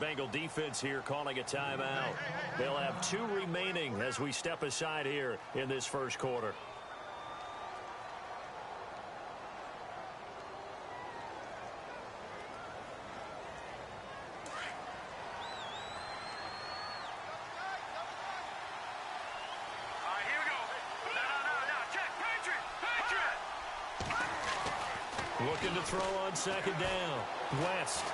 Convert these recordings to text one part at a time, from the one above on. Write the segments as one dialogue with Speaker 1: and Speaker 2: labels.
Speaker 1: Bengal defense here calling a timeout. They'll have 2 remaining as we step aside here in this first quarter. Looking to throw on second down. West.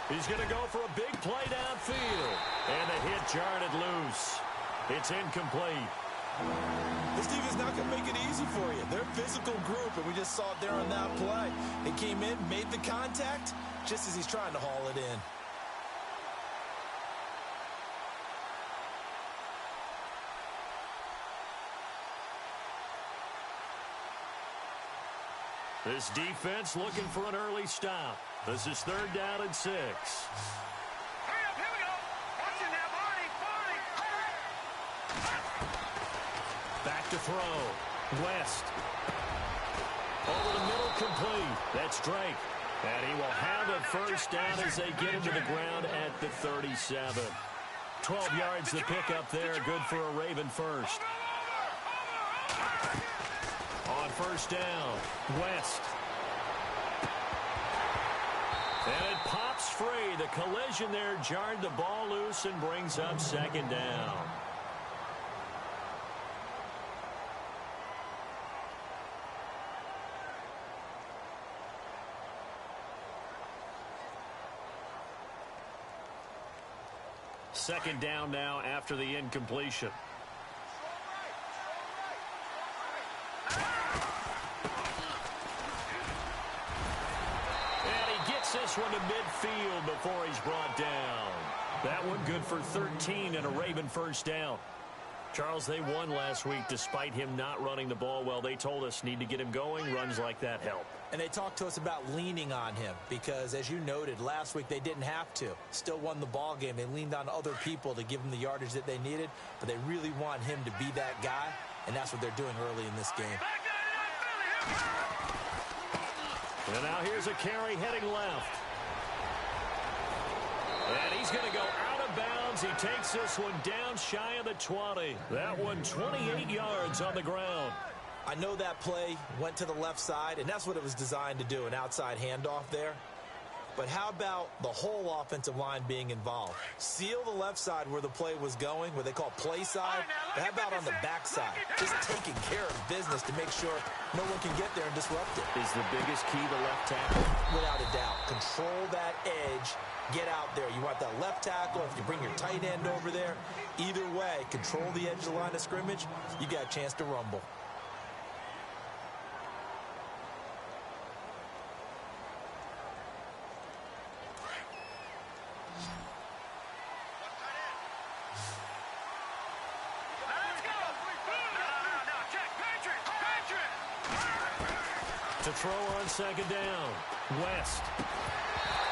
Speaker 1: He's going to go for a big play downfield. And the hit jarred it loose. It's incomplete.
Speaker 2: This defense not going to make it easy for you. They're a physical group, and we just saw it there on that play. They came in, made the contact, just as he's trying to haul it in.
Speaker 1: This defense looking for an early stop. This is 3rd down and 6.
Speaker 3: Hurry up, here we go. Watching that, Barney.
Speaker 1: Back to throw. West. Over the middle, complete. That's Drake. And he will have a first down as they get him to the ground at the 37. 12 yards the pickup there. Good for a Raven first. On first down, West. And it pops free. The collision there jarred the ball loose and brings up second down. Second down now after the incompletion. This one to midfield before he's brought down. That one good for 13 and a Raven first down. Charles, they won last week despite him not running the ball well. They told us need to get him going. Runs like that help.
Speaker 2: And they talked to us about leaning on him because, as you noted, last week they didn't have to. Still won the ball game. They leaned on other people to give them the yardage that they needed, but they really want him to be that guy, and that's what they're doing early in this game.
Speaker 1: And now here's a carry heading left. And he's going to go out of bounds. He takes this one down shy of the 20. That one 28 yards on the ground.
Speaker 2: I know that play went to the left side, and that's what it was designed to do, an outside handoff there. But how about the whole offensive line being involved? Seal the left side where the play was going, what they call play side. But how about on the back side? Just taking care of business to make sure no one can get there and disrupt it.
Speaker 1: Is the biggest key the left tackle?
Speaker 2: Without a doubt. Control that edge. Get out there. You want that left tackle. If you bring your tight end over there, either way, control the edge of the line of scrimmage, you got a chance to rumble.
Speaker 1: To throw on second down, West.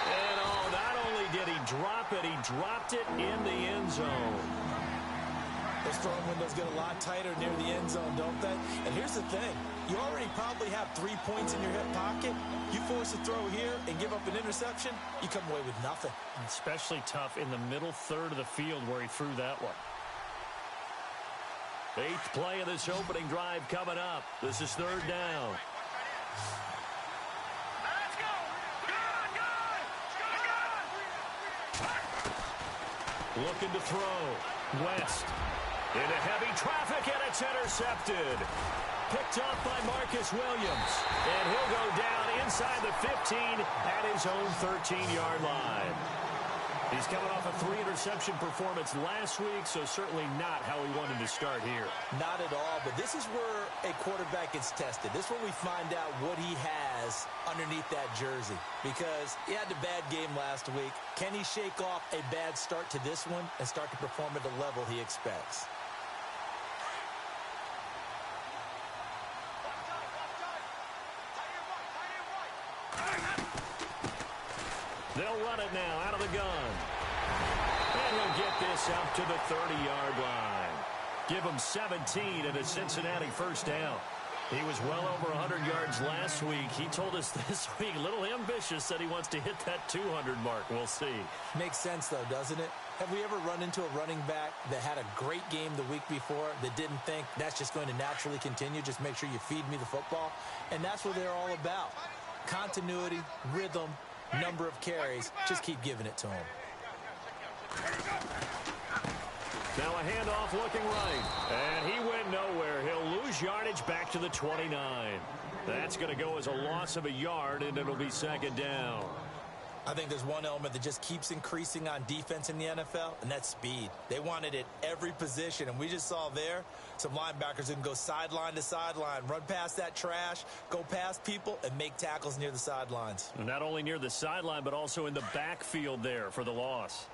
Speaker 1: And not only did he drop it, he dropped it in the end zone.
Speaker 2: Those throwing windows get a lot tighter near the end zone, don't they? And here's the thing. You already probably have 3 points in your hip pocket. You force a throw here and give up an interception, you come away with nothing.
Speaker 1: Especially tough in the middle third of the field where he threw that one. 8th play of this opening drive coming up. This is 3rd down. Looking to throw. West. Into heavy traffic, and it's intercepted. Picked off by Marcus Williams. And he'll go down inside the 15 at his own 13-yard line. He's coming off a 3-interception performance last week, so certainly not how he wanted to start here.
Speaker 2: Not at all, but this is where a quarterback gets tested. This is where we find out what he has underneath that jersey, because he had a bad game last week. Can he shake off a bad start to this one and start to perform at the level he expects?
Speaker 1: They'll run it now out of the gun. And he'll get this up to the 30-yard line. Give him 17 and a Cincinnati first down. He was well over 100 yards last week. He told us this week, a little ambitious, said he wants to hit that 200 mark. We'll see.
Speaker 2: Makes sense, though, doesn't it? Have we ever run into a running back that had a great game the week before that didn't think that's just going to naturally continue? Just make sure you feed me the football. And that's what they're all about. Continuity, rhythm, number of carries. Just keep giving it to him.
Speaker 1: Now a handoff looking right. And he went nowhere. He'll lose yardage back to the 29. That's going to go as a loss of a yard, and it'll be second down.
Speaker 2: I think there's one element that just keeps increasing on defense in the NFL, and that's speed. They want it at every position, and we just saw there some linebackers who can go sideline to sideline, run past that trash, go past people, and make tackles near the sidelines.
Speaker 1: And not only near the sideline, but also in the backfield there for the loss.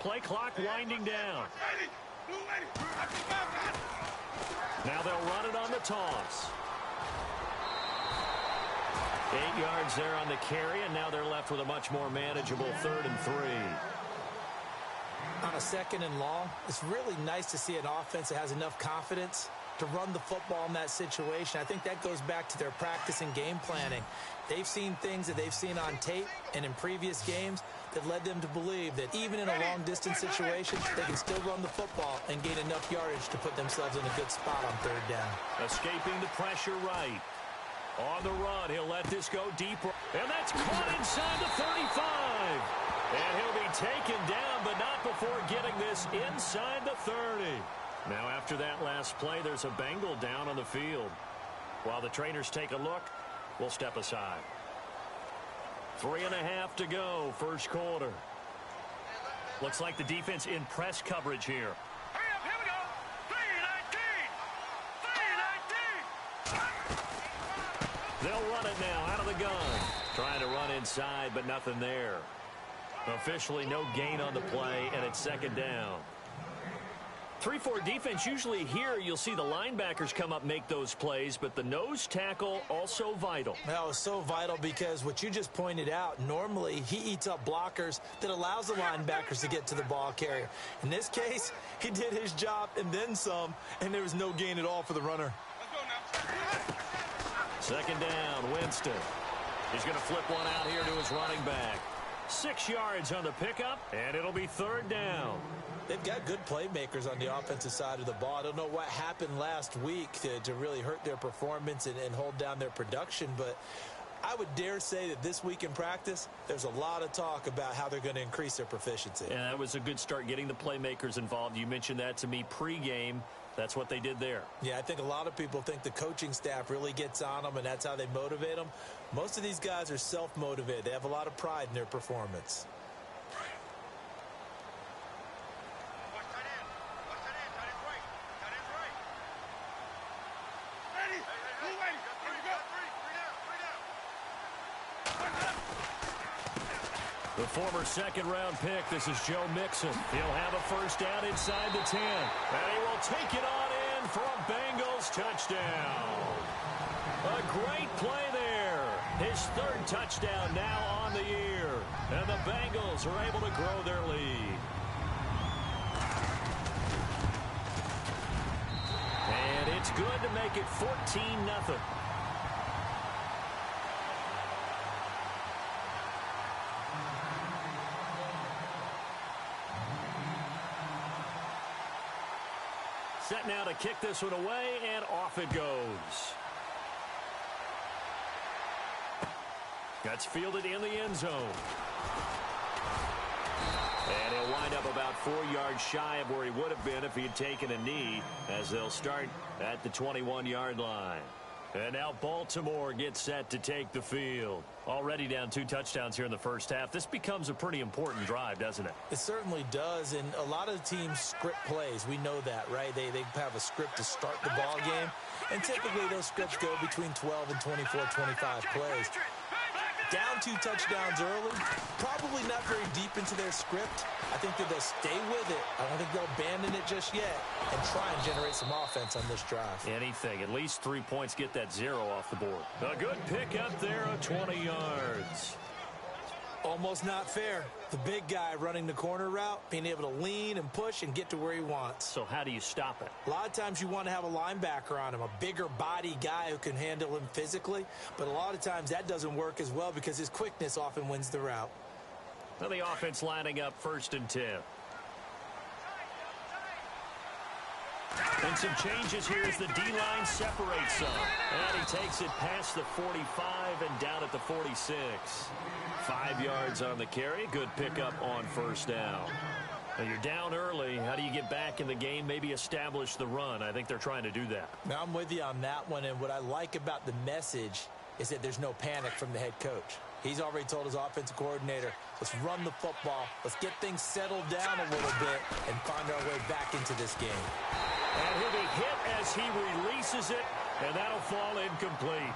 Speaker 1: Play clock winding down. Now they'll run it on the toss. 8 yards there on the carry, and now they're left with a much more manageable 3rd and 3.
Speaker 2: On a 2nd and long, it's really nice to see an offense that has enough confidence to run the football in that situation. I think that goes back to their practice and game planning. They've seen things that they've seen on tape and in previous games that led them to believe that even in a long-distance situation, they can still run the football and gain enough yardage to put themselves in a good spot on 3rd down.
Speaker 1: Escaping the pressure right. On the run, he'll let this go deeper. And that's caught inside the 35. And he'll be taken down, but not before getting this inside the 30. Now, after that last play, there's a Bengal down on the field. While the trainers take a look, we'll step aside. 3.5 to go, first quarter. Looks like the defense in press coverage here.
Speaker 3: Hurry up, here we go. 3-19.
Speaker 1: They'll run it now out of the gun. Trying to run inside, but nothing there. Officially no gain on the play, and it's second down. 3-4 defense, usually here you'll see the linebackers come up, make those plays, but the nose tackle also vital.
Speaker 2: Well, it's so vital because what you just pointed out, normally he eats up blockers that allows the linebackers to get to the ball carrier. In this case, he did his job and then some, and there was no gain at all for the runner.
Speaker 1: Second down, Winston. He's going to flip one out here to his running back. 6 yards on the pickup, and it'll be 3rd down.
Speaker 2: They've got good playmakers on the offensive side of the ball. I don't know what happened last week to really hurt their performance and hold down their production, but I would dare say that this week in practice, there's a lot of talk about how they're going to increase their proficiency.
Speaker 1: And that was a good start, getting the playmakers involved. You mentioned that to me pregame. That's what they did there.
Speaker 2: Yeah, I think a lot of people think the coaching staff really gets on them, and that's how they motivate them. Most of these guys are self-motivated. They have a lot of pride in their performance.
Speaker 1: The former second-round pick, this is Joe Mixon. He'll have a first down inside the 10. And he will take it on in for a Bengals touchdown. A great play there. His 3rd touchdown now on the year. And the Bengals are able to grow their lead. And it's good to make it 14-0. Set now to kick this one away, and off it goes. That's fielded in the end zone. And he'll wind up about 4 yards shy of where he would have been if he had taken a knee, as they'll start at the 21-yard line. And now Baltimore gets set to take the field. Already down 2 touchdowns here in the first half. This becomes a pretty important drive, doesn't it?
Speaker 2: It certainly does, and a lot of teams script plays. We know that, right? They have a script to start the ball game, and typically those scripts go between 12 and 24, 25 plays. Down 2 touchdowns early, probably not very deep into their script. I think that they'll stay with it. I don't think they'll abandon it just yet and try and generate some offense on this drive.
Speaker 1: Anything. At least 3 points, get that 0 off the board. A good pick up there of 20 yards.
Speaker 2: Almost not fair. The big guy running the corner route, being able to lean and push and get to where he wants.
Speaker 1: So how do you stop it?
Speaker 2: A lot of times you want to have a linebacker on him, a bigger body guy who can handle him physically. But a lot of times that doesn't work as well because his quickness often wins the route.
Speaker 1: Now the offense lining up 1st and 10. And some changes here as the D-line separates some. And he takes it past the 45 and down at the 46. 5 yards on the carry. Good pickup on 1st down. Now you're down early. How do you get back in the game? Maybe establish the run. I think they're trying to do that.
Speaker 2: Now I'm with you on that one. And what I like about the message is that there's no panic from the head coach. He's already told his offensive coordinator, let's run the football. Let's get things settled down a little bit and find our way back into this game.
Speaker 1: And he'll be hit as he releases it, and that'll fall incomplete.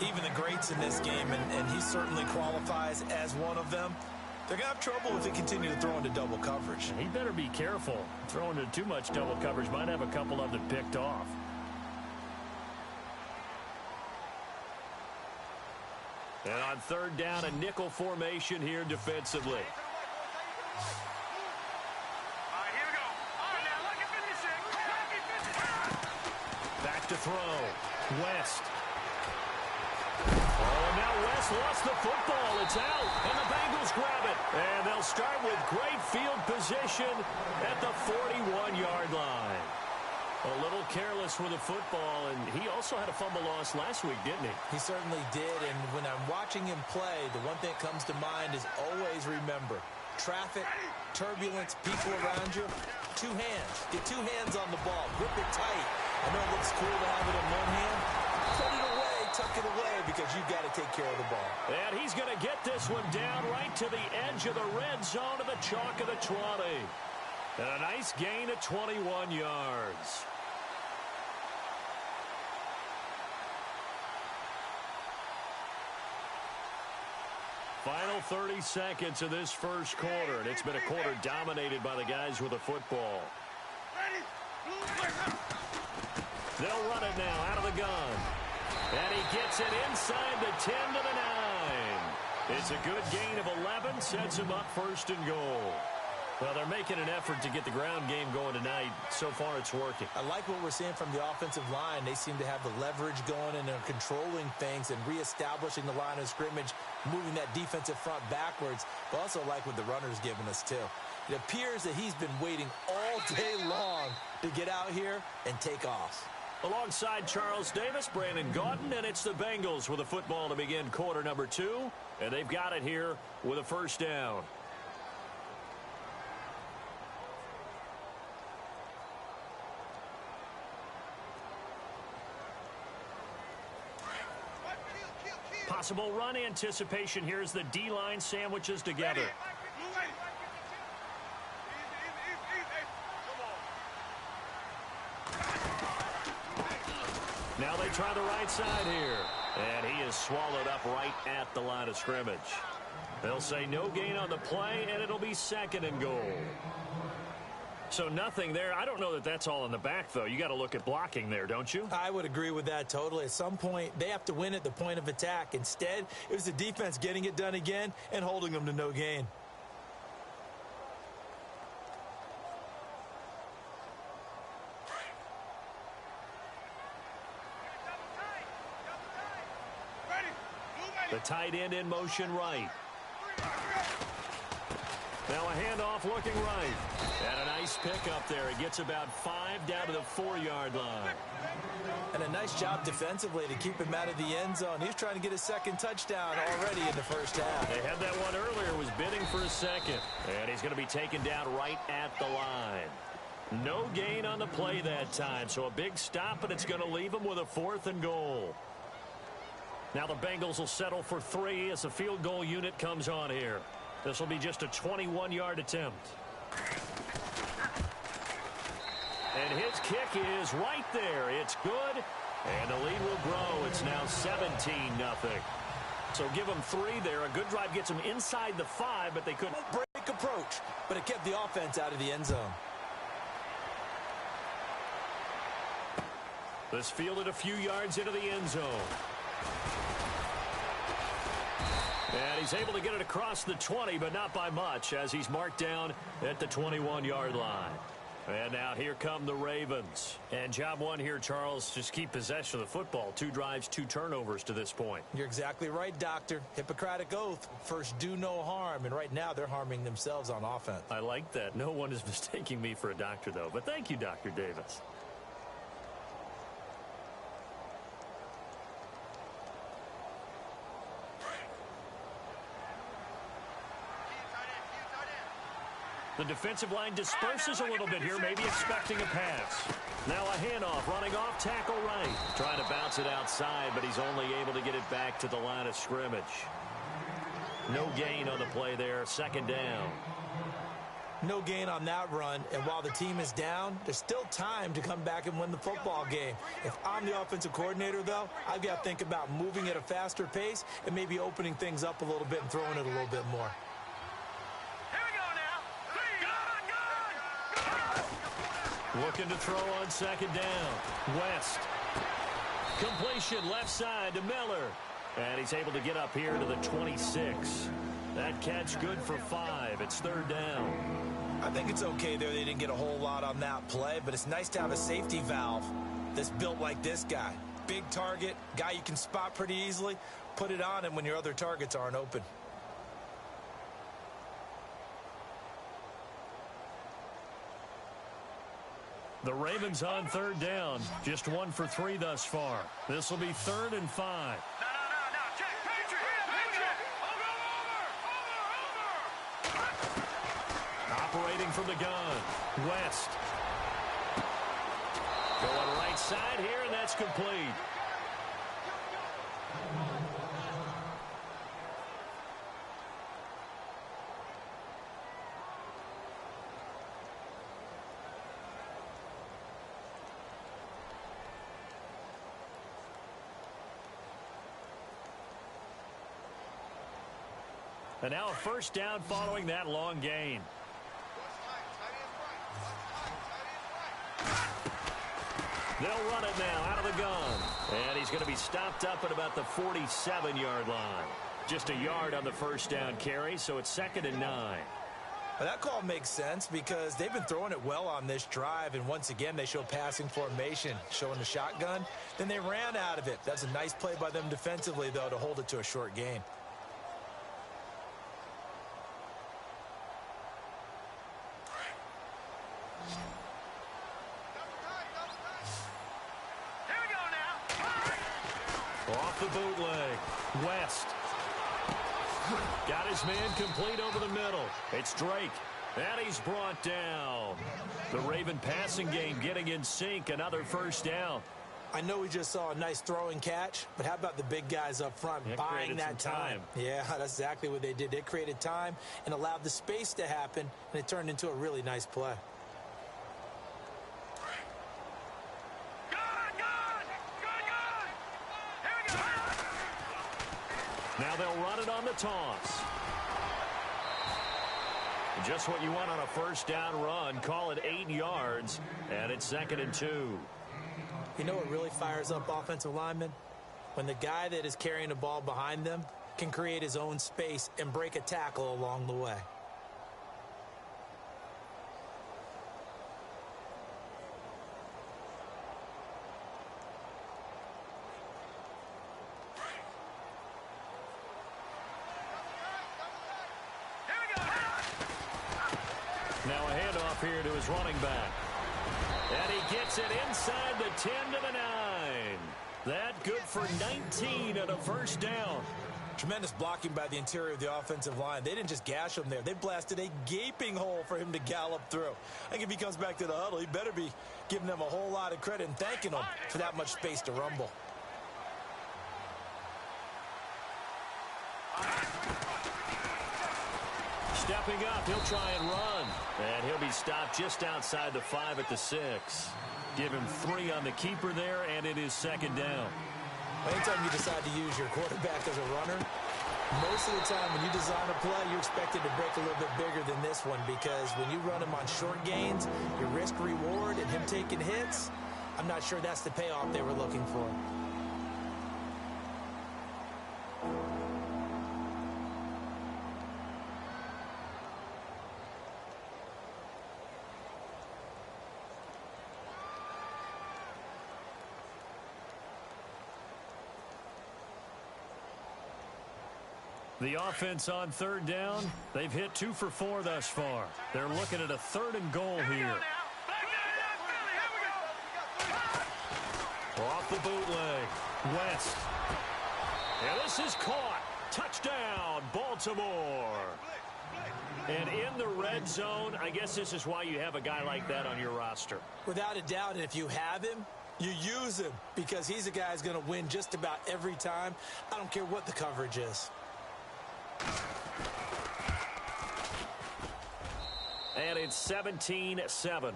Speaker 2: Even the greats in this game, and he certainly qualifies as one of them, they're going to have trouble if they continue to throw into double coverage.
Speaker 1: He better be careful. Throwing into too much double coverage might have a couple of them picked off. And on 3rd down, a nickel formation here defensively. Back to throw. West. Oh, now West lost the football. It's out, and the Bengals grab it. And they'll start with great field position at the 41-yard line. A little careless with the football, and he also had a fumble loss last week, didn't he?
Speaker 2: He certainly did, and when I'm watching him play, the one thing that comes to mind is always remember, traffic, turbulence, people around you, 2 hands. Get 2 hands on the ball. Grip it tight. I know it looks cool to have it in one hand. Put it away, tuck it away, because you've got to take care of the ball.
Speaker 1: And he's going to get this one down right to the edge of the red zone of the chalk of the 20. And a nice gain of 21 yards. Final 30 seconds of this first quarter, and it's been a quarter dominated by the guys with the football. They'll run it now out of the gun. And he gets it inside the 10 to the 9. It's a good gain of 11, sets him up 1st and goal. Well, they're making an effort to get the ground game going tonight. So far, it's working.
Speaker 2: I like what we're seeing from the offensive line. They seem to have the leverage going, and they're controlling things and reestablishing the line of scrimmage, moving that defensive front backwards. But also like what the runner's giving us, too. It appears that he's been waiting all day long to get out here and take off.
Speaker 1: Alongside Charles Davis, Brandon Gaudin, and it's the Bengals with the football to begin quarter number 2. And they've got it here with a 1st down. Possible run anticipation. Here's the D-line sandwiches together. Now they try the right side here. And he is swallowed up right at the line of scrimmage. They'll say no gain on the play, and it'll be 2nd and goal. So nothing there. I don't know that that's all in the back, though. You got to look at blocking there, don't you?
Speaker 2: I would agree with that totally. At some point, they have to win at the point of attack. Instead, it was the defense getting it done again and holding them to no gain.
Speaker 1: The tight end in motion right. Now a handoff looking right. And a nice pick up there. He gets about 5 down to the 4-yard line.
Speaker 2: And a nice job defensively to keep him out of the end zone. He was trying to get a 2nd touchdown already in the first half.
Speaker 1: They had that one earlier, was bidding for a 2nd. And he's going to be taken down right at the line. No gain on the play that time. So a big stop, and it's going to leave him with a 4th and goal. Now the Bengals will settle for 3 as the field goal unit comes on here. This will be just a 21-yard attempt. And his kick is right there. It's good. And the lead will grow. It's now 17-0. So give them 3 there. A good drive gets them inside the 5, but they couldn't.
Speaker 2: Break approach, but it kept the offense out of the end zone.
Speaker 1: This fielded a few yards into the end zone. And he's able to get it across the 20, but not by much, as he's marked down at the 21-yard line. And now here come the Ravens. And job one here, Charles, just keep possession of the football. 2 drives, 2 turnovers to this point.
Speaker 2: You're exactly right, Doctor. Hippocratic oath. First, do no harm. And right now, they're harming themselves on offense.
Speaker 1: I like that. No one is mistaking me for a doctor, though. But thank you, Dr. Davis. The defensive line disperses a little bit here, maybe expecting a pass. Now a handoff, running off tackle right. Trying to bounce it outside, but he's only able to get it back to the line of scrimmage. No gain on the play there, 2nd down.
Speaker 2: No gain on that run, and while the team is down, there's still time to come back and win the football game. If I'm the offensive coordinator, though, I've got to think about moving at a faster pace and maybe opening things up a little bit and throwing it a little bit more.
Speaker 1: Looking to throw on 2nd down. West. Completion left side to Miller. And he's able to get up here to the 26. That catch good for 5. It's 3rd down.
Speaker 2: I think it's okay there. They didn't get a whole lot on that play, but it's nice to have a safety valve that's built like this guy. Big target, guy you can spot pretty easily. Put it on him when your other targets aren't open.
Speaker 1: The Ravens on 3rd down. Just 1 for 3 thus far. This will be 3rd and 5.
Speaker 3: Check. Patriot. Over.
Speaker 1: Operating from the gun. West. Going right side here, and that's complete. And now a 1st down following that long gain. They'll run it now out of the gun. And he's going to be stopped up at about the 47-yard line. Just a yard on the 1st down carry, so it's 2nd and 9.
Speaker 2: Well, that call makes sense because they've been throwing it well on this drive, and once again they show passing formation, showing the shotgun. Then they ran out of it. That's a nice play by them defensively, though, to hold it to a short gain.
Speaker 1: Off the bootleg. West. Got his man complete over the middle. It's Drake. And he's brought down. The Raven passing game getting in sync. Another 1st down.
Speaker 2: I know we just saw a nice throwing catch, but how about the big guys up front buying that time? Yeah, that's exactly what they did. They created time and allowed the space to happen, and it turned into a really nice play.
Speaker 1: Now they'll run it on the toss. Just what you want on a 1st down run. Call it 8 yards, and it's 2nd and 2.
Speaker 2: You know what really fires up offensive linemen? When the guy that is carrying the ball behind them can create his own space and break a tackle along the way.
Speaker 1: Now a handoff here to his running back. And he gets it inside the 10 to the 9. That good for 19 at a 1st down.
Speaker 2: Tremendous blocking by the interior of the offensive line. They didn't just gash him there. They blasted a gaping hole for him to gallop through. I think if he comes back to the huddle, he better be giving them a whole lot of credit and thanking them for that much space to rumble.
Speaker 1: Stepping up, he'll try and run. And he'll be stopped just outside the 5 at the 6. Give him 3 on the keeper there, and it is 2nd down.
Speaker 2: Anytime you decide to use your quarterback as a runner, most of the time when you design a play, you're expected to break a little bit bigger than this one, because when you run him on short gains, your risk-reward and him taking hits, I'm not sure that's the payoff they were looking for.
Speaker 1: The offense on third down, they've hit 2 for 4 thus far. They're looking at a 3rd and goal here. Off the bootleg, West. And this is caught. Touchdown, Baltimore. And in the red zone, I guess this is why you have a guy like that on your roster.
Speaker 2: Without a doubt, and if you have him, you use him, because he's a guy who's going to win just about every time. I don't care what the coverage is.
Speaker 1: And it's 17-7.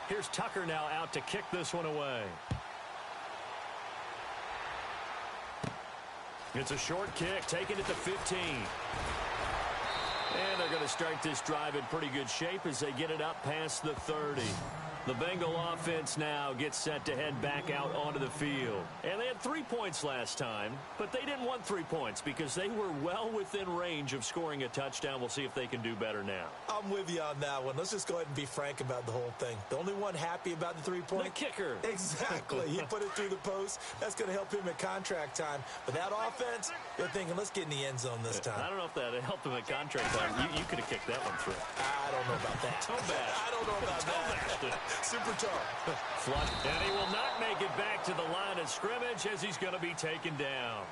Speaker 1: Here's Tucker now out to kick this one away. It's a short kick, taking it to 15. And they're going to start this drive in pretty good shape as they get it up past the 30. The Bengal offense now gets set to head back out onto the field. And they had 3 points last time, but they didn't want 3 points because they were well within range of scoring a touchdown. We'll see if they can do better now.
Speaker 2: I'm with you on that one. Let's just go ahead and be frank about the whole thing. The only one happy about the 3-point?
Speaker 1: The kicker.
Speaker 2: Exactly. He put it through the post. That's going to help him at contract time. But that offense, they're thinking, let's get in the end zone this time.
Speaker 1: I don't know if that helped him at contract time. You could have kicked that one through.
Speaker 2: I don't know about that. I don't know about that. Super tough.
Speaker 1: Flush. And he will not make it back to the line of scrimmage as he's going to be taken down.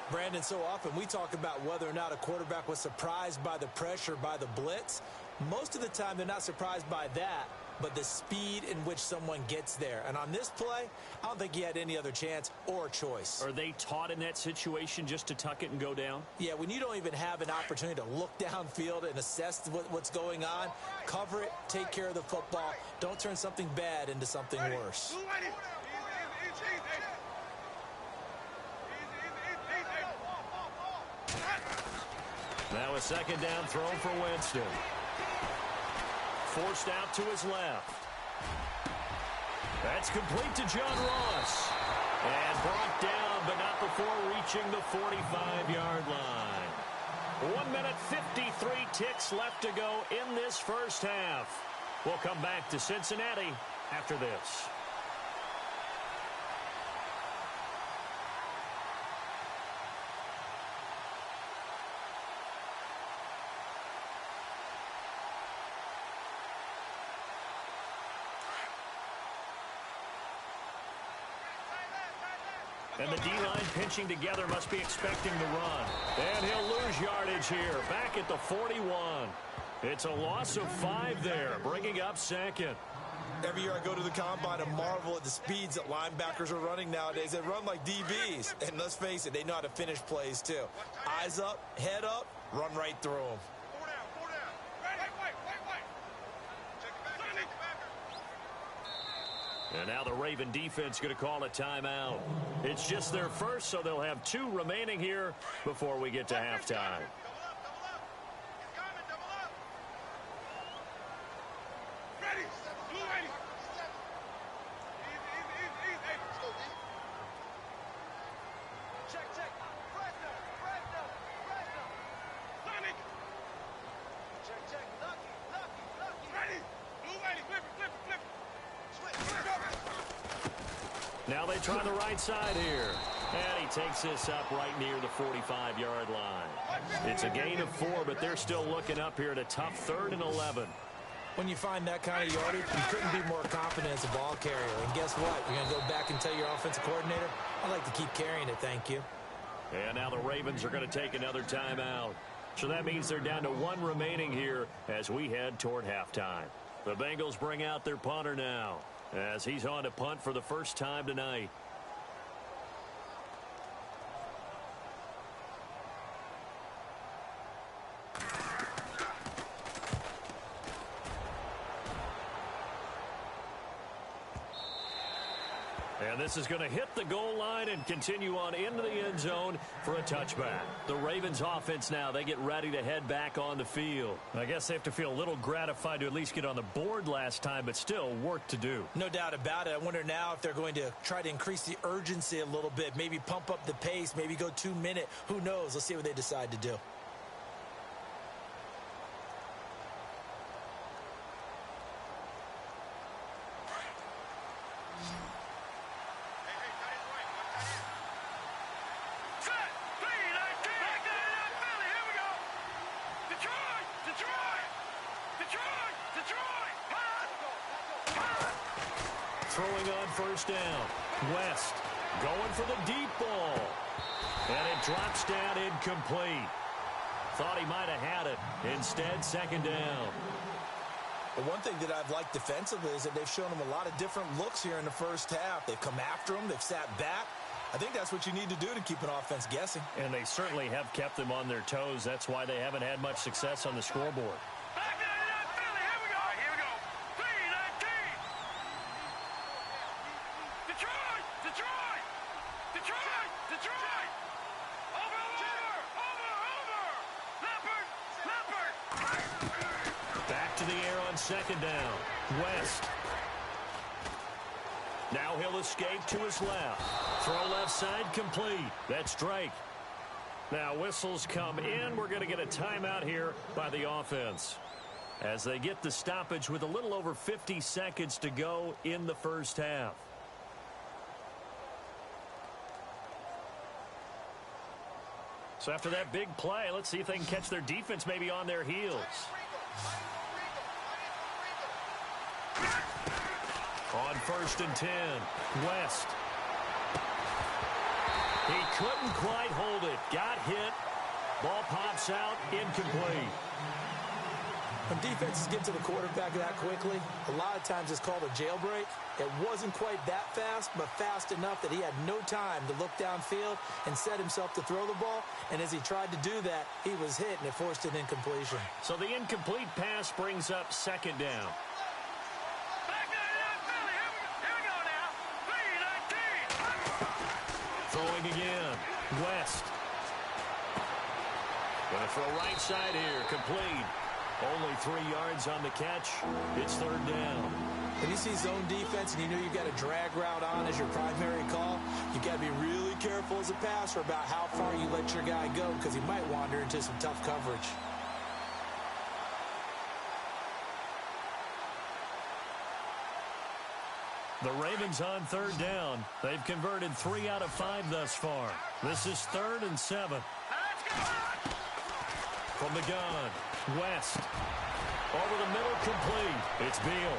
Speaker 2: Brandon, so often we talk about whether or not a quarterback was surprised by the pressure, by the blitz. Most of the time they're not surprised by that, but the speed in which someone gets there. And on this play, I don't think he had any other chance or choice.
Speaker 1: Are they taught in that situation just to tuck it and go down?
Speaker 2: Yeah, when you don't even have an opportunity to look downfield and assess what's going on, cover it, take care of the football. Don't turn something bad into something worse.
Speaker 1: Now a second down throw for Winston. Forced out to his left. That's complete to John Ross. And brought down, but not before reaching the 45-yard line. 1 minute, 53 ticks left to go in this first half. We'll come back to Cincinnati after this. And the D-line pinching together, must be expecting the run. And he'll lose yardage here, back at the 41. It's a loss of 5 there, bringing up second.
Speaker 2: Every year I go to the combine and marvel at the speeds that linebackers are running nowadays. They run like DBs. And let's face it, they know how to finish plays too. Eyes up, head up, run right through them.
Speaker 1: And now the Raven defense going to call a timeout. It's just their first, so they'll have 2 remaining here before we get to halftime. Now they try the right side here. And he takes this up right near the 45-yard line. It's a gain of 4, but they're still looking up here at a tough 3rd and 11.
Speaker 2: When you find that kind of yardage, you couldn't be more confident as a ball carrier. And guess what? You're going to go back and tell your offensive coordinator, I'd like to keep carrying it, thank you.
Speaker 1: And now the Ravens are going to take another timeout. So that means they're down to 1 remaining here as we head toward halftime. The Bengals bring out their punter now, as he's on to punt for the first time tonight. And this is going to hit the goal line and continue on into the end zone for a touchback. The Ravens offense now, they get ready to head back on the field. I guess they have to feel a little gratified to at least get on the board last time, but still work to do.
Speaker 2: No doubt about it. I wonder now if they're going to try to increase the urgency a little bit, maybe pump up the pace, maybe go 2-minute. Who knows? Let's see what they decide to do.
Speaker 1: Throwing on first down. West going for the deep ball. And it drops down incomplete. Thought he might have had it. Instead, second down.
Speaker 2: Well, one thing that I've liked defensively is that they've shown them a lot of different looks here in the first half. They've come after them. They've sat back. I think that's what you need to do to keep an offense guessing.
Speaker 1: And they certainly have kept them on their toes. That's why they haven't had much success on the scoreboard. Back to the air on second down. West. Now he'll escape to his left. Throw left side complete. That's Drake. Now whistles come in. We're going to get a timeout here by the offense as they get the stoppage with a little over 50 seconds to go in the first half. So after that big play, let's see if they can catch their defense maybe on their heels. On first and 10, West. He couldn't quite hold it. Got hit. Ball pops out, incomplete.
Speaker 2: When defenses get to the quarterback that quickly, a lot of times it's called a jailbreak. It wasn't quite that fast, but fast enough that he had no time to look downfield and set himself to throw the ball. And as he tried to do that, he was hit, and it forced an incompletion.
Speaker 1: So the incomplete pass brings up second down. Throwing again. West. Going to throw right side here. Complete. Only 3 yards on the catch. It's third down.
Speaker 2: When you see zone defense and you know you've got a drag route on as your primary call, you've got to be really careful as a passer about how far you let your guy go because he might wander into some tough coverage.
Speaker 1: The Ravens on third down. They've converted 3 out of 5 thus far. This is 3rd and 7. From the gun, West. Over the middle, complete. It's Beal.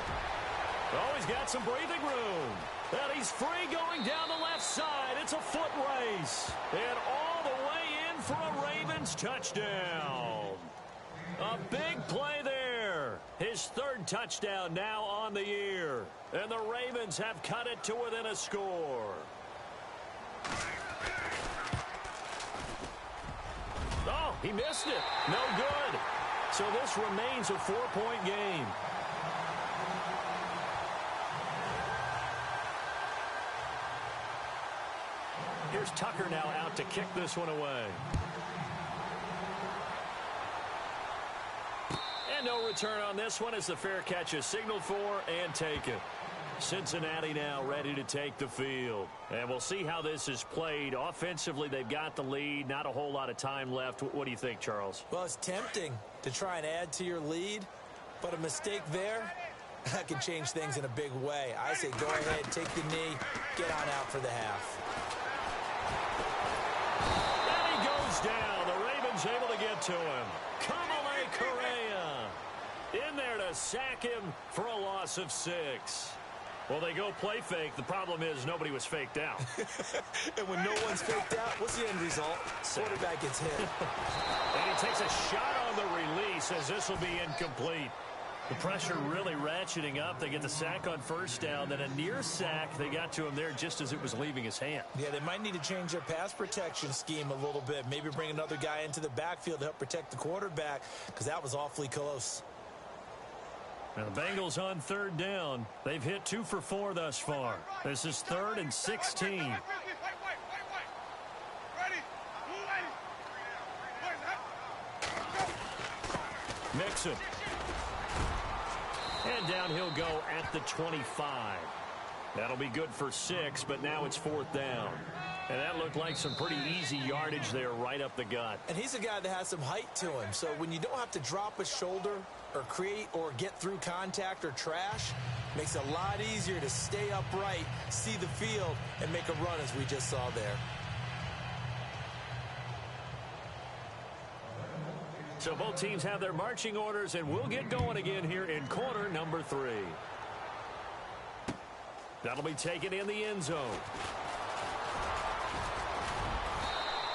Speaker 1: Oh, he's got some breathing room. And he's free going down the left side. It's a foot race. And all the way in for a Ravens touchdown. A big play there. His 3rd touchdown now on the year. And the Ravens have cut it to within a score. Oh, he missed it. No good. So this remains a 4-point game. Here's Tucker now out to kick this one away. And no return on this one as the fair catch is signaled for and taken. Cincinnati now ready to take the field. And we'll see how this is played. Offensively, they've got the lead. Not a whole lot of time left. What do you think, Charles?
Speaker 2: Well, it's tempting to try and add to your lead, but a mistake there, that can change things in a big way. I say go ahead, take the knee, get on out for the half.
Speaker 1: And he goes down. The Ravens able to get to him. Kamale Correa in there to sack him for a loss of 6. Well, they go play fake. The problem is nobody was faked out.
Speaker 2: And when no one's faked out, what's the end result? Quarterback gets hit.
Speaker 1: And he takes a shot on the release as this will be incomplete. The pressure really ratcheting up. They get the sack on first down, then a near sack. They got to him there just as it was leaving his hand.
Speaker 2: Yeah, they might need to change their pass protection scheme a little bit. Maybe bring another guy into the backfield to help protect the quarterback because that was awfully close.
Speaker 1: Now the Bengals on third down. They've hit 2 for 4 thus far. This is 3rd and 16. Mixon. And down he'll go at the 25. That'll be good for 6, but now it's 4th down. And that looked like some pretty easy yardage there right up the gut.
Speaker 2: And he's a guy that has some height to him. So when you don't have to drop a shoulder or create or get through contact or trash, makes it a lot easier to stay upright, see the field, and make a run as we just saw there.
Speaker 1: So both teams have their marching orders, and we'll get going again here in quarter number 3. That'll be taken in the end zone.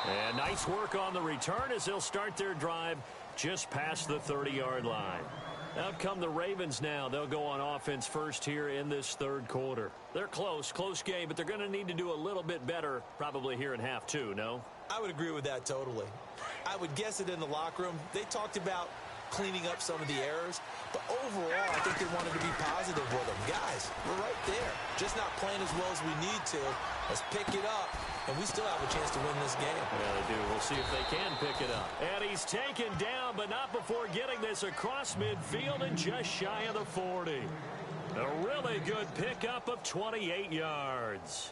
Speaker 1: And nice work on the return as they'll start their drive just past the 30-yard line. Out come the Ravens now. They'll go on offense first here in this 3rd quarter. They're close game, but they're going to need to do a little bit better probably here in half 2, no?
Speaker 2: I would agree with that totally. I would guess it in the locker room. They talked about cleaning up some of the errors, but overall, I think they wanted to be positive with them. Guys, we're right there. Just not playing as well as we need to. Let's pick it up, and we still have a chance to win this game.
Speaker 1: Yeah, they do. We'll see if they can pick it up. And he's taken down, but not before getting this across midfield and just shy of the 40. A really good pickup of 28 yards.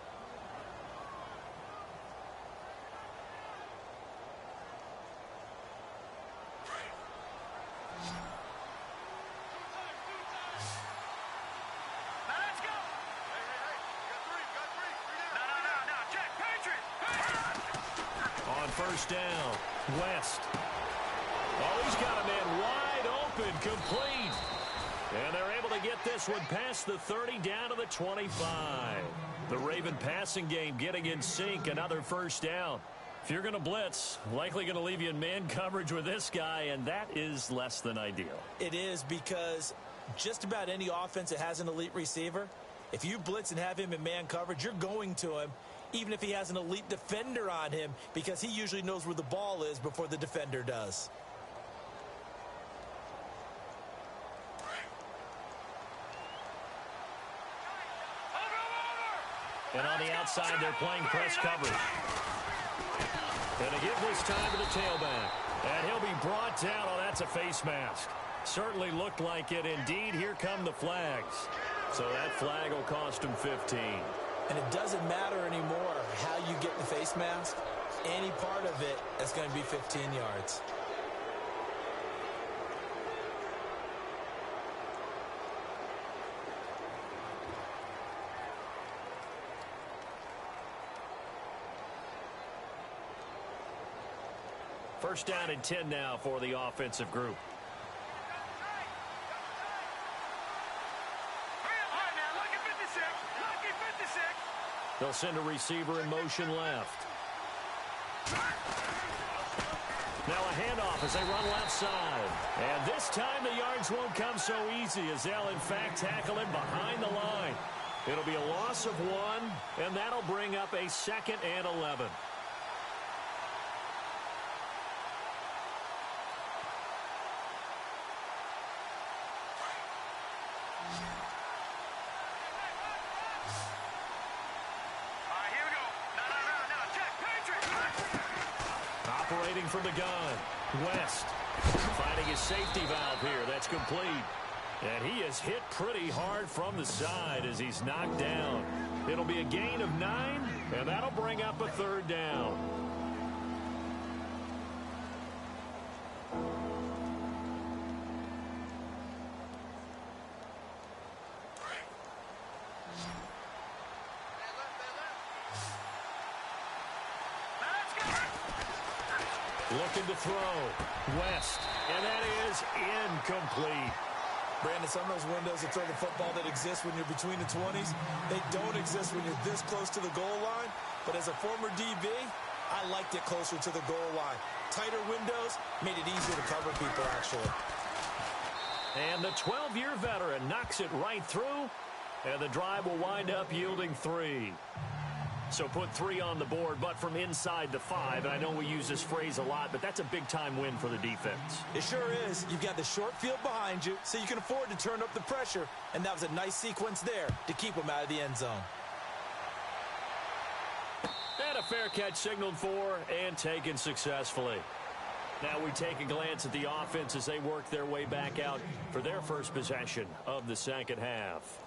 Speaker 1: First down, West. Oh, he's got a man wide open, complete. And they're able to get this one past the 30 down to the 25. The Raven passing game getting in sync, another first down. If you're going to blitz, likely going to leave you in man coverage with this guy, and that is less than ideal.
Speaker 2: It is, because just about any offense that has an elite receiver, if you blitz and have him in man coverage, you're going to him, even if he has an elite defender on him, because he usually knows where the ball is before the defender does.
Speaker 1: And on the outside, they're playing press coverage. And to give this time to the tailback. And he'll be brought down. Oh, that's a face mask. Certainly looked like it. Indeed, here come the flags. So that flag will cost him 15.
Speaker 2: And it doesn't matter anymore how you get the face mask. Any part of it, that's going to be 15 yards.
Speaker 1: First down and 10 now for the offensive group. They'll send a receiver in motion left. Now a handoff as they run left side. And this time the yards won't come so easy as they'll in fact tackle him behind the line. It'll be a loss of 1, and that'll bring up a 2nd and 11. Operating from the gun, West finding his safety valve here. That's complete. And he is hit pretty hard from the side as he's knocked down. It'll be a gain of 9, and that'll bring up a 3rd down. Looking to throw. West. And that is incomplete.
Speaker 2: Brandon, some of those windows to throw the football that exist when you're between the 20s, they don't exist when you're this close to the goal line. But as a former DB, I liked it closer to the goal line. Tighter windows made it easier to cover people, actually.
Speaker 1: And the 12-year veteran knocks it right through. And the drive will wind up yielding 3. So put 3 on the board, but from inside the 5. And I know we use this phrase a lot, but that's a big-time win for the defense.
Speaker 2: It sure is. You've got the short field behind you, so you can afford to turn up the pressure. And that was a nice sequence there to keep them out of the end zone.
Speaker 1: And a fair catch signaled for and taken successfully. Now we take a glance at the offense as they work their way back out for their first possession of the second half.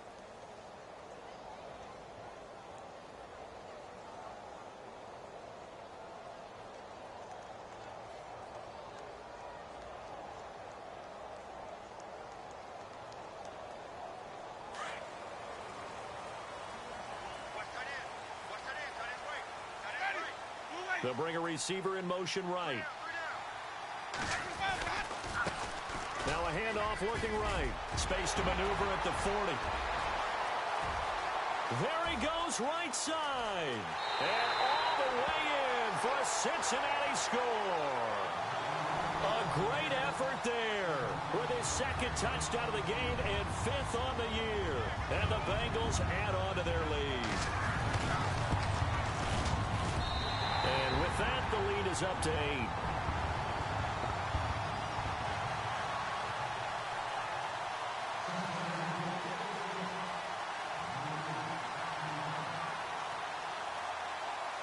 Speaker 1: They'll bring a receiver in motion right. Now a handoff looking right. Space to maneuver at the 40. There he goes right side. And all the way in for a Cincinnati score. A great effort there with his second touchdown of the game and 5th on the year. And the Bengals add on to their lead. And with that, the lead is up to 8.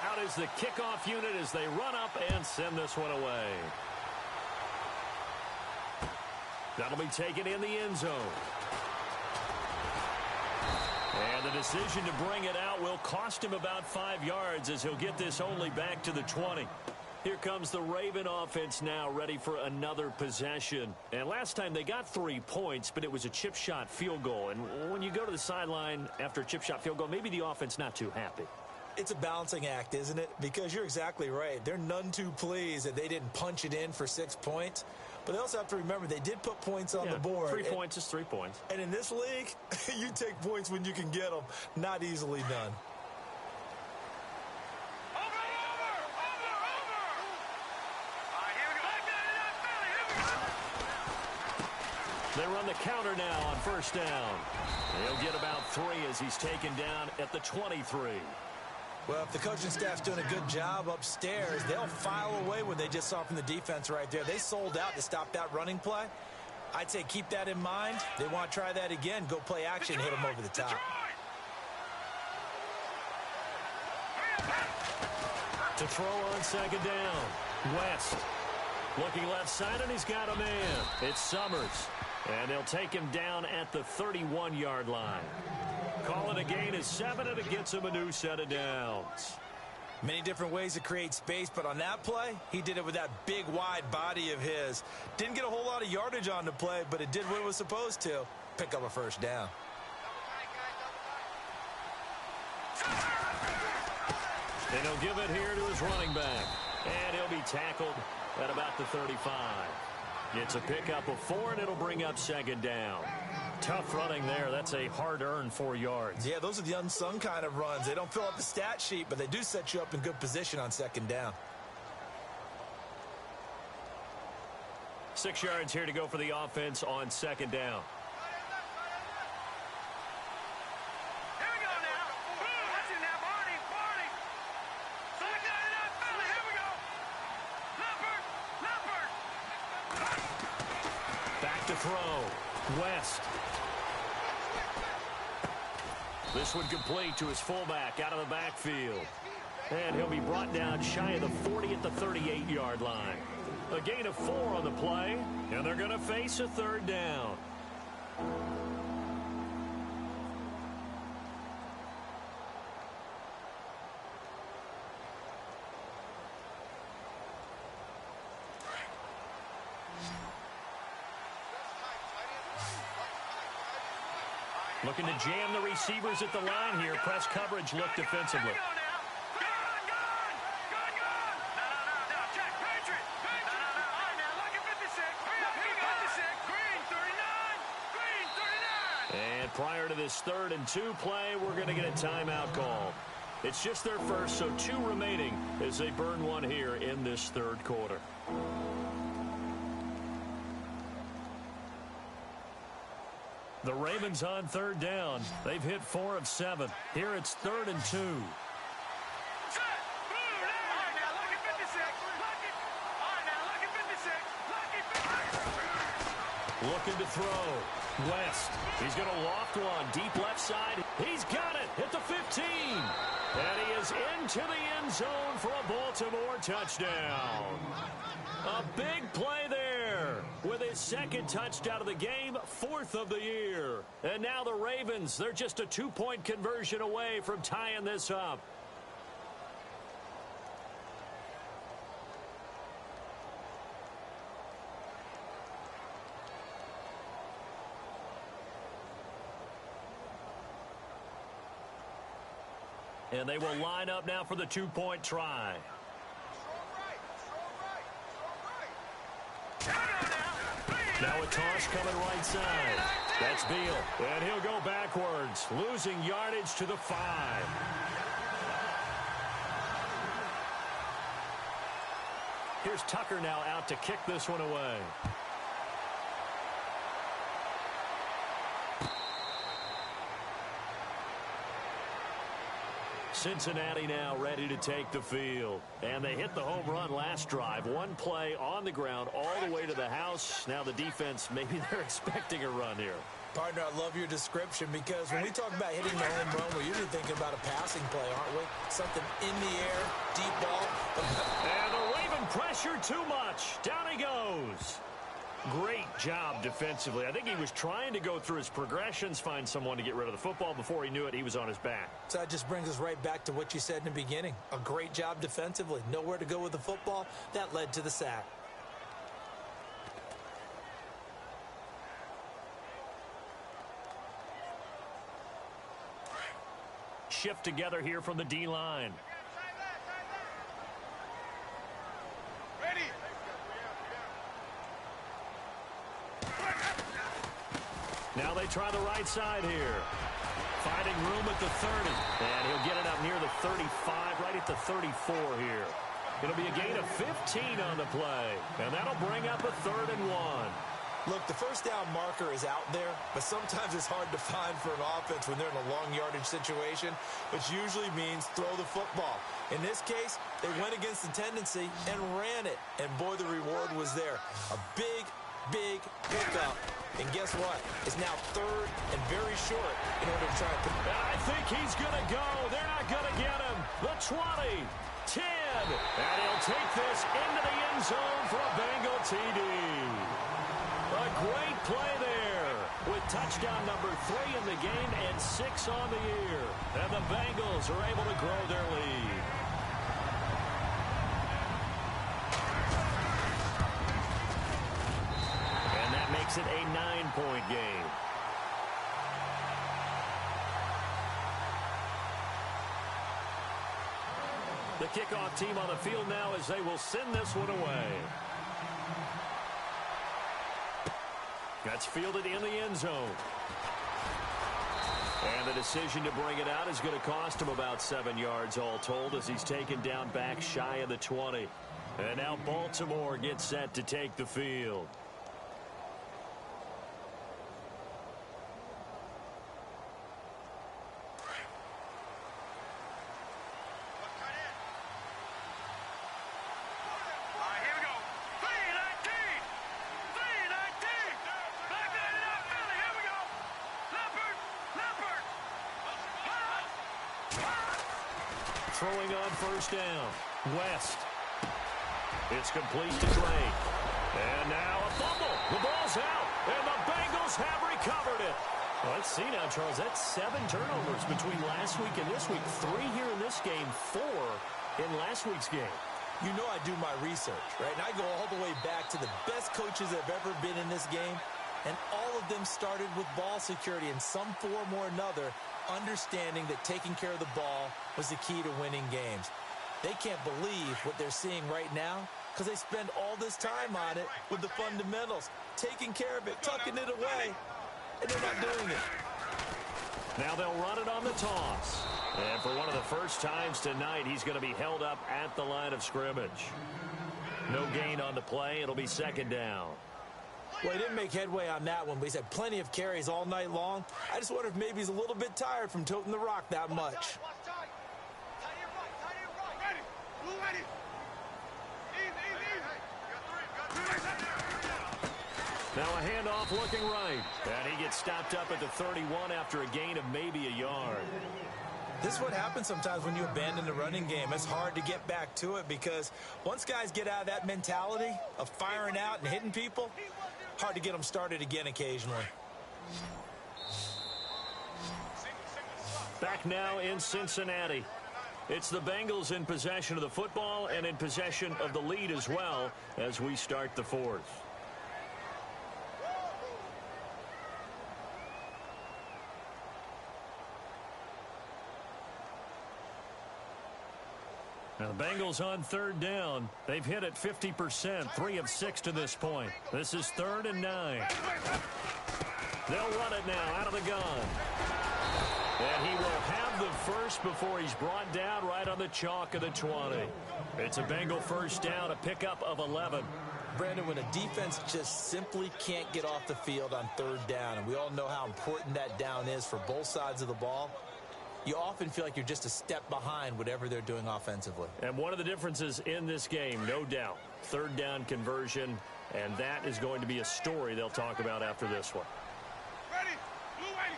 Speaker 1: Out is the kickoff unit as they run up and send this one away. That'll be taken in the end zone. And the decision to bring it out will cost him about 5 yards as he'll get this only back to the 20. Here comes the Raven offense now ready for another possession. And last time they got 3 points, but it was a chip shot field goal. And when you go to the sideline after a chip shot field goal, maybe the offense not too happy.
Speaker 2: It's a balancing act, isn't it? Because you're exactly right. They're none too pleased that they didn't punch it in for 6 points. But they also have to remember they did put points on the board.
Speaker 1: 3 points is 3 points.
Speaker 2: And in this league, you take points when you can get them. Not easily done.
Speaker 1: They run the counter now on first down. He'll get about 3 as he's taken down at the 23.
Speaker 2: Well, if the coaching staff's doing a good job upstairs, they'll file away what they just saw from the defense right there. They sold out to stop that running play. I'd say keep that in mind. They want to try that again. Go play action, hit them over the top.
Speaker 1: To throw on second down. West. Looking left side, and he's got a man. It's Summers. And they'll take him down at the 31-yard line. Call it a gain of 7, and it gets him a new set of downs.
Speaker 2: Many different ways to create space, but on that play, he did it with that big, wide body of his. Didn't get a whole lot of yardage on the play, but it did what it was supposed to. Pick up a first down.
Speaker 1: And he'll give it here to his running back. And he'll be tackled at about the 35. It's a pickup of 4, and it'll bring up second down. Tough running there. That's a hard-earned 4 yards.
Speaker 2: Yeah, those are the unsung kind of runs. They don't fill up the stat sheet, but they do set you up in good position on second down.
Speaker 1: 6 yards here to go for the offense on second down.
Speaker 3: Here we go now. Watch it now, Barney. Select it up, Philly. Here we go. Leopard.
Speaker 1: Back to throw. West. This one complete to his fullback out of the backfield. And he'll be brought down shy of the 40 at the 38-yard line. A gain of 4 on the play, and they're going to face a third down. Looking to jam the receivers at the line here. Press coverage look defensively. And prior to this 3rd and 2 play, we're going to get a timeout call. It's just their first, so 2 remaining as they burn one here in this 3rd quarter. The Ravens on 3rd down. They've hit 4 of 7. Here it's 3rd and 2. Looking to throw. West. He's going to loft one. Deep left side. He's got it at the 15. And he is into the end zone for a Baltimore touchdown. A big play there with his second touchdown of the game, fourth of the year. And now the Ravens, they're just a 2-point conversion away from tying this up. And they will line up now for the 2-point try. Now a toss coming right side. That's Beal. And he'll go backwards, losing yardage to the 5. Here's Tucker now out to kick this one away. Cincinnati now ready to take the field. And they hit the home run last drive. One play on the ground all the way to the house. Now the defense, maybe they're expecting a run here.
Speaker 2: Partner, I love your description because when we talk about hitting the home run, we're usually thinking about a passing play, aren't we? Something in the air, deep ball.
Speaker 1: And the Raven pressure too much. Down he goes. Great job defensively. I think he was trying to go through his progressions, find someone to get rid of the football. Before he knew it, he was on his back.
Speaker 2: So that just brings us right back to what you said in the beginning. A great job defensively. Nowhere to go with the football. That led to the sack.
Speaker 1: Shift together here from the D-line. Now they try the right side here. Finding room at the 30. And he'll get it up near the 35, right at the 34 here. It'll be a gain of 15 on the play. And that'll bring up a 3rd and 1.
Speaker 2: Look, the first down marker is out there, but sometimes it's hard to find for an offense when they're in a long yardage situation, which usually means throw the football. In this case, they went against the tendency and ran it. And boy, the reward was there. A big pickup. And guess what? It's now 3rd and very short in order to try and...
Speaker 1: And I think he's going to go. They're not going to get him. The 20, 10. And he'll take this into the end zone for a Bengal TD. A great play there with touchdown number 3 in the game and 6 on the year. And the Bengals are able to grow their lead. Makes it a 9-point game. The kickoff team on the field now as they will send this one away. That's fielded in the end zone. And the decision to bring it out is going to cost him about 7 yards all told as he's taken down back shy of the 20. And now Baltimore gets set to take the field. Throwing on first down. West. It's complete to Drake. And now a fumble. The ball's out. And the Bengals have recovered it. Well, let's see now, Charles. That's 7 turnovers between last week and this week. 3 here in this game. 4 in last week's game.
Speaker 2: You know I do my research, right? And I go all the way back to the best coaches that have ever been in this game. And all of them started with ball security in some form or another, understanding that taking care of the ball was the key to winning games. They can't believe what they're seeing right now because they spend all this time on it with the fundamentals, taking care of it, tucking it away, and they're not doing it.
Speaker 1: Now they'll run it on the toss. And for one of the first times tonight, he's going to be held up at the line of scrimmage. No gain on the play. It'll be 2nd down.
Speaker 2: Well, he didn't make headway on that one, but he's had plenty of carries all night long. I just wonder if maybe he's a little bit tired from toting the rock that much.
Speaker 1: Now a handoff looking right. And he gets stopped up at the 31 after a gain of maybe a yard.
Speaker 2: This is what happens sometimes when you abandon the running game. It's hard to get back to it because once guys get out of that mentality of firing out and hitting people, hard to get them started again occasionally.
Speaker 1: Back now in Cincinnati. It's the Bengals in possession of the football and in possession of the lead as well as we start the fourth. Now the Bengals on third down. They've hit it 50%, 3 of 6 to this point. This is 3rd and 9. They'll run it now out of the gun. And he will have the first before he's brought down right on the chalk of the 20. It's a Bengal first down, a pickup of 11.
Speaker 2: Brandon, when a defense just simply can't get off the field on third down, and we all know how important that down is for both sides of the ball, you often feel like you're just a step behind whatever they're doing offensively.
Speaker 1: And one of the differences in this game, no doubt, third down conversion, and that is going to be a story they'll talk about after this one.
Speaker 3: Ready? Blue, ready.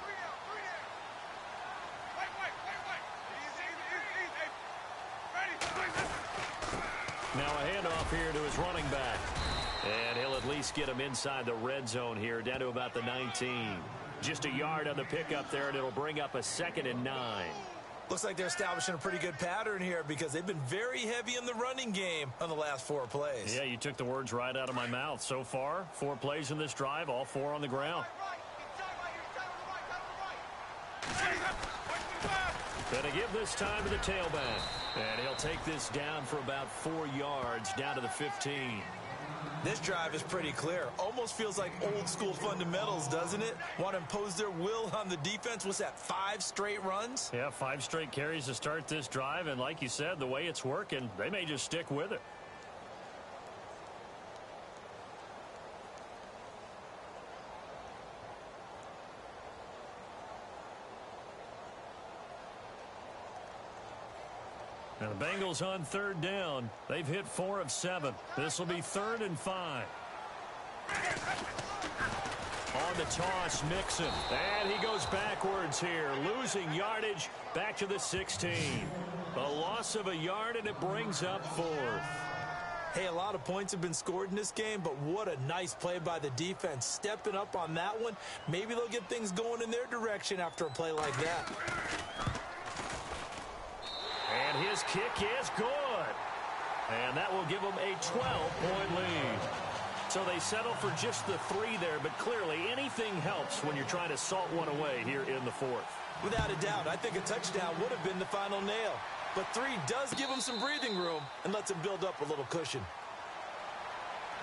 Speaker 3: Easy.
Speaker 1: Now a handoff here to his running back. And he'll at least get him inside the red zone here, down to about the 19. Just a yard on the pickup there, and it'll bring up a 2nd and 9.
Speaker 2: Looks like they're establishing a pretty good pattern here because they've been very heavy in the running game on the last 4 plays.
Speaker 1: Yeah, you took the words right out of my mouth. So far, 4 plays in this drive, all 4 on the ground. Gonna give this time to the tailback. And he'll take this down for about 4 yards, down to the 15.
Speaker 2: This drive is pretty clear. Almost feels like old school fundamentals, doesn't it? Want to impose their will on the defense. What's that, 5 straight runs?
Speaker 1: Yeah, 5 straight carries to start this drive. And like you said, the way it's working, they may just stick with it. Now the Bengals on third down. They've hit 4 of 7. This will be 3rd and 5. On the toss, Mixon. And he goes backwards here, losing yardage back to the 16. A loss of a yard, and it brings up 4th.
Speaker 2: Hey, a lot of points have been scored in this game, but what a nice play by the defense. Stepping up on that one. Maybe they'll get things going in their direction after a play like that.
Speaker 1: And his kick is good. And that will give them a 12-point lead. So they settle for just the 3 there, but clearly anything helps when you're trying to salt one away here in the 4th.
Speaker 2: Without a doubt, I think a touchdown would have been the final nail. But 3 does give them some breathing room and lets them build up a little cushion.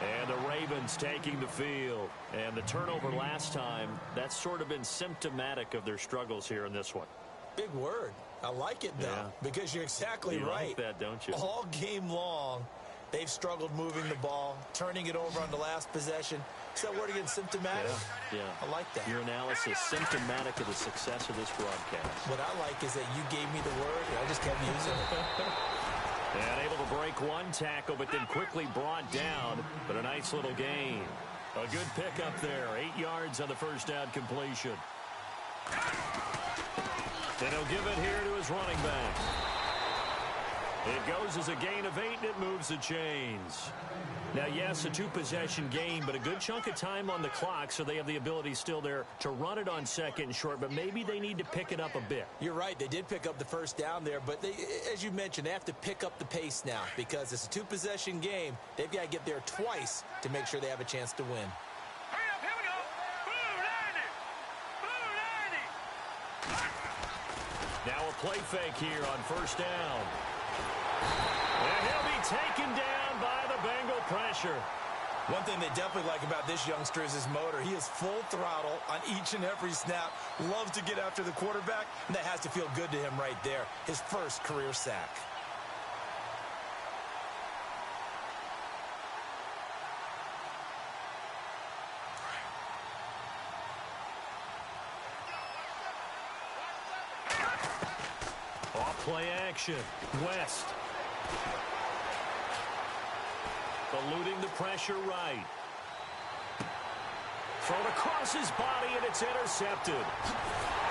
Speaker 1: And the Ravens taking the field. And the turnover last time, that's sort of been symptomatic of their struggles here in this one.
Speaker 2: Big word. I like it, though, because you're exactly right.
Speaker 1: You like that, don't you?
Speaker 2: All game long, they've struggled moving the ball, turning it over on the last possession. Is that word again, symptomatic?
Speaker 1: Yeah.
Speaker 2: I like that.
Speaker 1: Your analysis, symptomatic of the success of this broadcast.
Speaker 2: What I like is that you gave me the word, and I just kept using it.
Speaker 1: And able to break one tackle, but then quickly brought down. But a nice little gain. A good pickup there. 8 yards on the first down completion. And he'll give it here to his running back. It goes as a gain of 8, and it moves the chains. Now, yes, a 2-possession game, but a good chunk of time on the clock, so they have the ability still there to run it on 2nd and short, but maybe they need to pick it up a bit.
Speaker 2: You're right. They did pick up the first down there, but they, as you mentioned, they have to pick up the pace now because it's a 2-possession game. They've got to get there twice to make sure they have a chance to win.
Speaker 3: Hurry up, here we go. Blue 90.
Speaker 1: Now a play fake here on first down. And he'll be taken down by the Bengal pressure.
Speaker 2: One thing they definitely like about this youngster is his motor. He is full throttle on each and every snap. Loves to get after the quarterback, and that has to feel good to him right there. His first career sack.
Speaker 1: Off play action. West. Eluding the pressure right. Thrown across his body, and it's intercepted.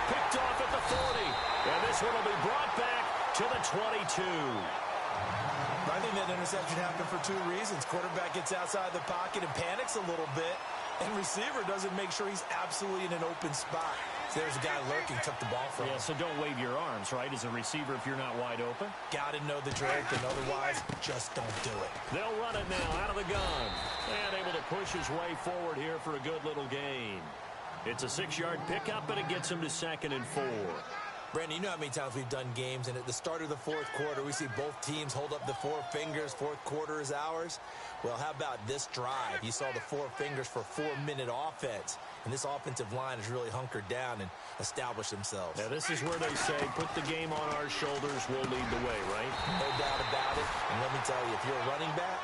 Speaker 1: Picked off at the 40. And this one will be brought back to the 22.
Speaker 2: I think that interception happened for two reasons. Quarterback gets outside the pocket and panics a little bit, and receiver doesn't make sure he's absolutely in an open spot. So there's a guy lurking, took the ball from him.
Speaker 1: Yeah, so don't wave your arms, right, as a receiver if you're not wide open.
Speaker 2: Got to know the drill, and otherwise, just don't do it.
Speaker 1: They'll run it now out of the gun. And able to push his way forward here for a good little gain. It's a 6-yard pickup, and it gets him to 2nd and 4.
Speaker 2: Brandon, you know how many times we've done games, and at the start of the fourth quarter, we see both teams hold up the 4 fingers, fourth quarter is ours. Well, how about this drive? You saw the 4 fingers for 4-minute offense, and this offensive line has really hunkered down and established themselves.
Speaker 1: Now, this is where they say, put the game on our shoulders, we'll lead the way, right?
Speaker 2: No doubt about it, and let me tell you, if you're a running back,